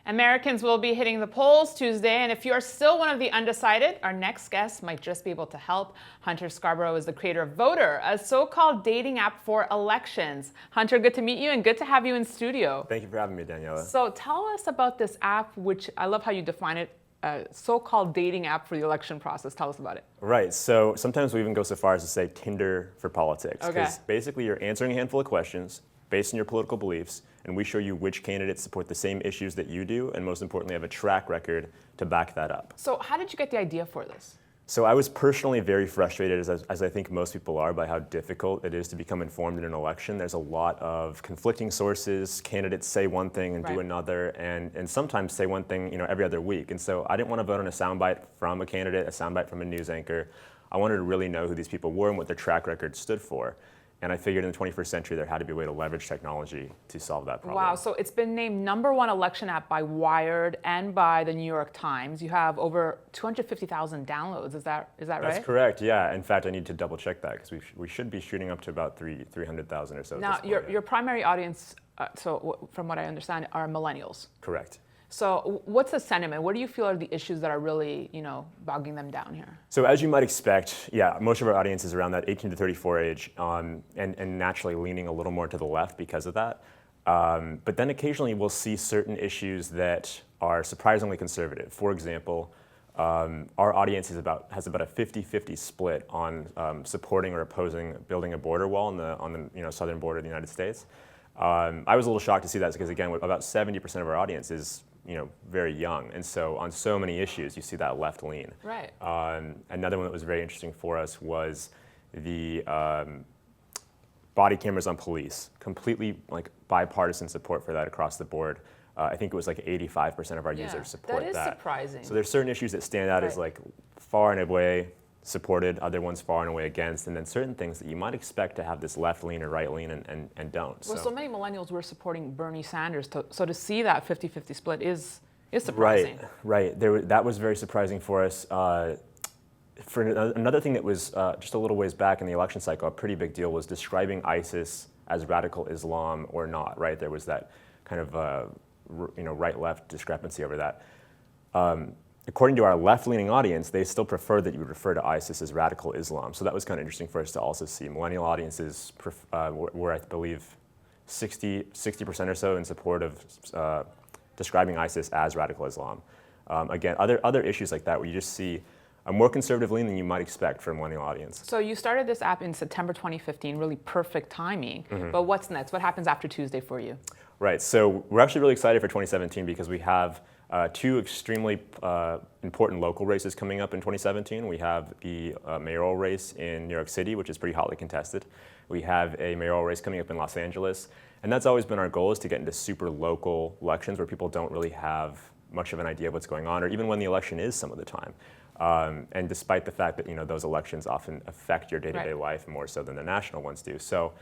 Americans will be hitting the polls Tuesday, and if you are still one of the undecided, our next guest might just be able to help. Hunter Scarborough is the creator of Voter, a so-called dating app for elections. Hunter, good to meet you and good to have you in studio. Thank you for having me, Daniela. So tell us about this app, which I love how you define it, a so-called dating app for the election process. Tell us about it. Right, so sometimes we even go so far as to say Tinder for politics. Okay. Because basically you're answering a handful of questions based on your political beliefs, and we show you which candidates support the same issues that you do, and most importantly have a track record to back that up. So how did you get the idea for this? So I was personally very frustrated, as I think most people are, by how difficult it is to become informed in an election. There's a lot of conflicting sources. Candidates say one thing and do another, and sometimes say one thing, every other week. And so I didn't want to vote on a soundbite from a candidate, a soundbite from a news anchor. I wanted to really know who these people were and what their track record stood for. And I figured in the 21st century there had to be a way to leverage technology to solve that problem. Wow, so it's been named #1 election app by Wired and by the New York Times. You have over 250,000 downloads, is that right? That's correct, yeah. In fact, I need to double check that because we should be shooting up to about 300,000 or so. Now, your primary audience, so from what I understand, are millennials. Correct. So what's the sentiment? What do you feel are the issues that are really, bogging them down here? So as you might expect, yeah, most of our audience is around that 18 to 34 age, and naturally leaning a little more to the left because of that. But then occasionally we'll see certain issues that are surprisingly conservative. For example, our audience has about a 50-50 split on supporting or opposing building a border wall on the southern border of the United States. I was a little shocked to see that because, again, about 70% of our audience is very young, and so on so many issues you see that left lean. Right. Another one that was very interesting for us was the body cameras on police. Completely bipartisan support for that across the board. I think it was 85% of our users support that. That is surprising. So there's certain issues that stand out as far and away supported, other ones far and away against, and then certain things that you might expect to have this left lean or right lean and don't. Well, so many millennials were supporting Bernie Sanders, so to see that 50-50 split is surprising. Right. That was very surprising for us. For another thing that was just a little ways back in the election cycle, a pretty big deal was describing ISIS as radical Islam or not, right? There was that kind of right-left discrepancy over that. According to our left-leaning audience, they still prefer that you would refer to ISIS as radical Islam. So that was kind of interesting for us to also see. Millennial audiences were, I believe, 60% or so in support of describing ISIS as radical Islam. Again, other issues like that where you just see a more conservative lean than you might expect from a millennial audience. So you started this app in September 2015, really perfect timing. Mm-hmm. But what's next? What happens after Tuesday for you? Right, so we're actually really excited for 2017 because we have two extremely important local races coming up in 2017. We have the mayoral race in New York City, which is pretty hotly contested. We have a mayoral race coming up in Los Angeles. And that's always been our goal, is to get into super local elections where people don't really have much of an idea of what's going on, or even when the election is some of the time. And despite the fact that those elections often affect your day-to-day life more so than the national ones do. So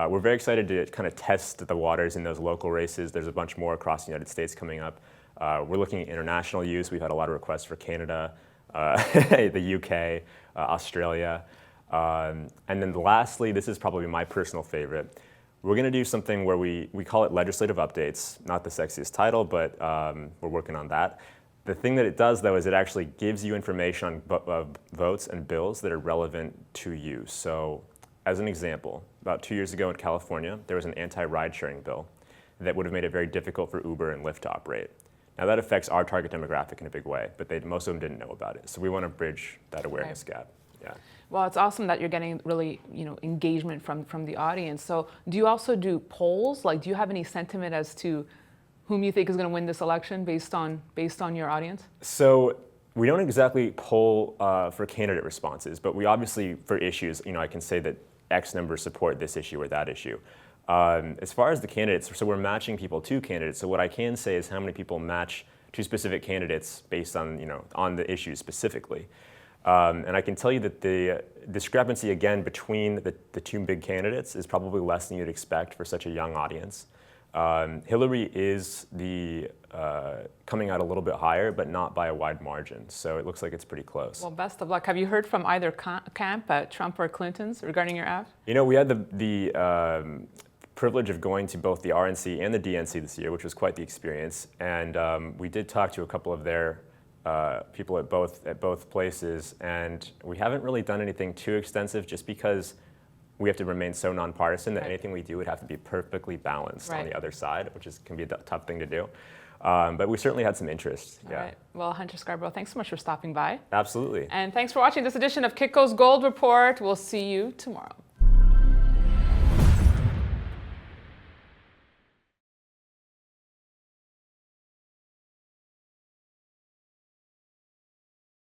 we're very excited to kind of test the waters in those local races. There's a bunch more across the United States coming up. We're looking at international use. We've had a lot of requests for Canada, the UK, Australia. And then lastly, this is probably my personal favorite. We're going to do something where we call it legislative updates. Not the sexiest title, but we're working on that. The thing that it does, though, is it actually gives you information on votes and bills that are relevant to you. So as an example, about 2 years ago in California, there was an anti-ride-sharing bill that would have made it very difficult for Uber and Lyft to operate. Now that affects our target demographic in a big way, but most of them didn't know about it. So we want to bridge that awareness gap. Yeah. Well, it's awesome that you're getting really, engagement from the audience. So do you also do polls? Do you have any sentiment as to whom you think is going to win this election based on your audience? So we don't exactly poll for candidate responses, but we obviously, for issues, I can say that X numbers support this issue or that issue. As far as the candidates, so we're matching people to candidates. So what I can say is how many people match to specific candidates based on, on the issues specifically. And I can tell you that the discrepancy, again, between the two big candidates is probably less than you'd expect for such a young audience. Hillary is coming out a little bit higher, but not by a wide margin. So it looks like it's pretty close. Well, best of luck. Have you heard from either camp, Trump or Clinton's, regarding your app? We had the privilege of going to both the RNC and the DNC this year, which was quite the experience. And we did talk to a couple of their people at both places, and we haven't really done anything too extensive, just because we have to remain so nonpartisan that anything we do would have to be perfectly balanced on the other side, which can be a tough thing to do. But we certainly had some interest. All right. Well, Hunter Scarborough, thanks so much for stopping by. Absolutely. And thanks for watching this edition of Kitco's Gold Report. We'll see you tomorrow.